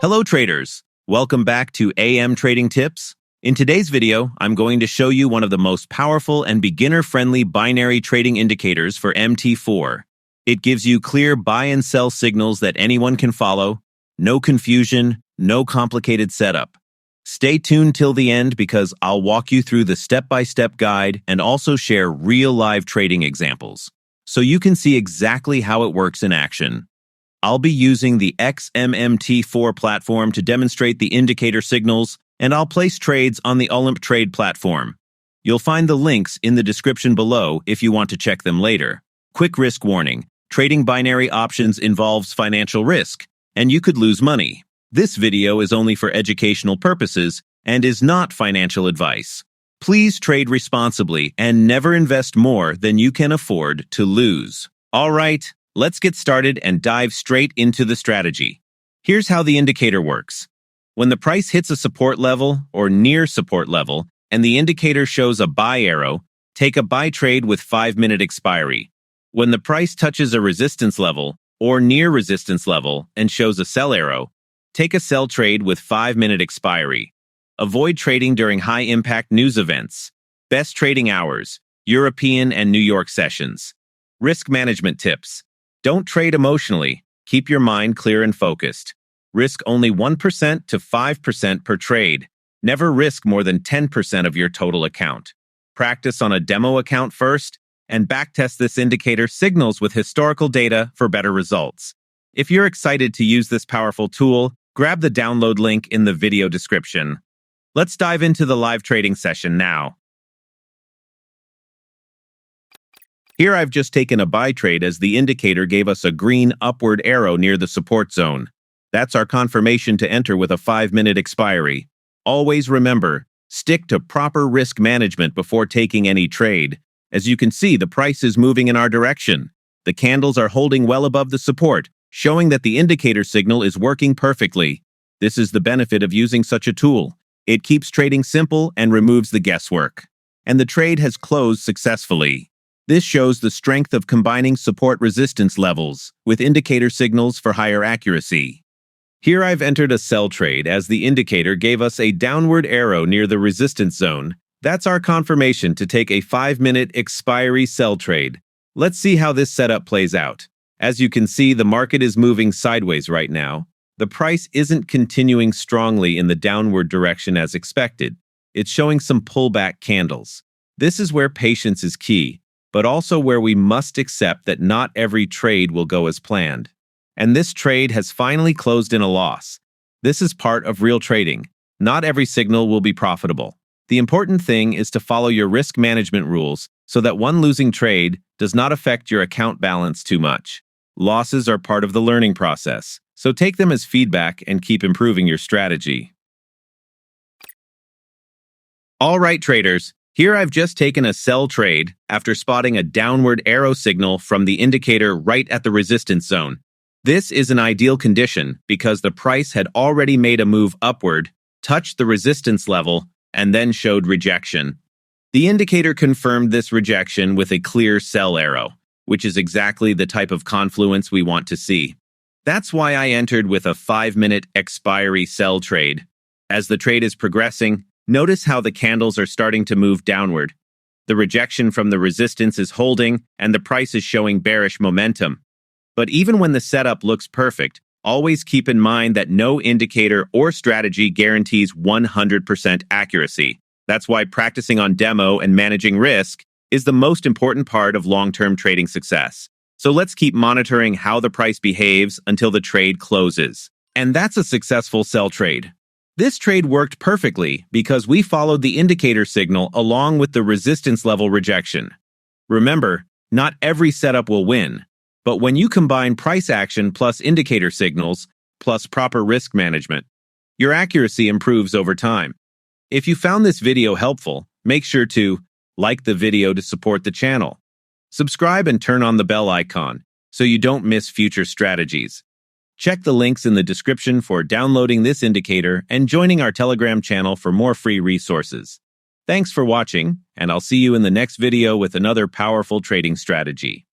Hello traders, welcome back to AM Trading Tips. In today's video, I'm going to show you one of the most powerful and beginner-friendly binary trading indicators for MT4. It gives you clear buy and sell signals that anyone can follow, no confusion, no complicated setup. Stay tuned till the end because I'll walk you through the step-by-step guide and also share real live trading examples, so you can see exactly how it works in action. I'll be using the MT4 platform to demonstrate the indicator signals, and I'll place trades on the Olymp Trade platform. You'll find the links in the description below if you want to check them later. Quick risk warning: trading binary options involves financial risk, and you could lose money. This video is only for educational purposes and is not financial advice. Please trade responsibly and never invest more than you can afford to lose. All right, let's get started and dive straight into the strategy. Here's how the indicator works. When the price hits a support level or near support level and the indicator shows a buy arrow, take a buy trade with 5-minute expiry. When the price touches a resistance level or near resistance level and shows a sell arrow, take a sell trade with 5-minute expiry. Avoid trading during high-impact news events. Best trading hours: European and New York sessions. Risk management tips: don't trade emotionally. Keep your mind clear and focused. Risk only 1% to 5% per trade. Never risk more than 10% of your total account. Practice on a demo account first, and backtest this indicator signals with historical data for better results. If you're excited to use this powerful tool, grab the download link in the video description. Let's dive into the live trading session now. Here I've just taken a buy trade as the indicator gave us a green upward arrow near the support zone. That's our confirmation to enter with a 5-minute expiry. Always remember, stick to proper risk management before taking any trade. As you can see, the price is moving in our direction. The candles are holding well above the support, showing that the indicator signal is working perfectly. This is the benefit of using such a tool. It keeps trading simple and removes the guesswork. And the trade has closed successfully. This shows the strength of combining support-resistance levels with indicator signals for higher accuracy. Here I've entered a sell trade as the indicator gave us a downward arrow near the resistance zone. That's our confirmation to take a 5-minute expiry sell trade. Let's see how this setup plays out. As you can see, the market is moving sideways right now. The price isn't continuing strongly in the downward direction as expected. It's showing some pullback candles. This is where patience is key, but also where we must accept that not every trade will go as planned. And this trade has finally closed in a loss. This is part of real trading. Not every signal will be profitable. The important thing is to follow your risk management rules so that one losing trade does not affect your account balance too much. Losses are part of the learning process, so take them as feedback and keep improving your strategy. All right, traders. Here I've just taken a sell trade after spotting a downward arrow signal from the indicator right at the resistance zone. This is an ideal condition because the price had already made a move upward, touched the resistance level, and then showed rejection. The indicator confirmed this rejection with a clear sell arrow, which is exactly the type of confluence we want to see. That's why I entered with a 5-minute expiry sell trade. As the trade is progressing, notice how the candles are starting to move downward. The rejection from the resistance is holding, and the price is showing bearish momentum. But even when the setup looks perfect, always keep in mind that no indicator or strategy guarantees 100% accuracy. That's why practicing on demo and managing risk is the most important part of long-term trading success. So let's keep monitoring how the price behaves until the trade closes. And that's a successful sell trade. This trade worked perfectly because we followed the indicator signal along with the resistance level rejection. Remember, not every setup will win, but when you combine price action plus indicator signals plus proper risk management, your accuracy improves over time. If you found this video helpful, make sure to like the video to support the channel. Subscribe and turn on the bell icon so you don't miss future strategies. Check the links in the description for downloading this indicator and joining our Telegram channel for more free resources. Thanks for watching, and I'll see you in the next video with another powerful trading strategy.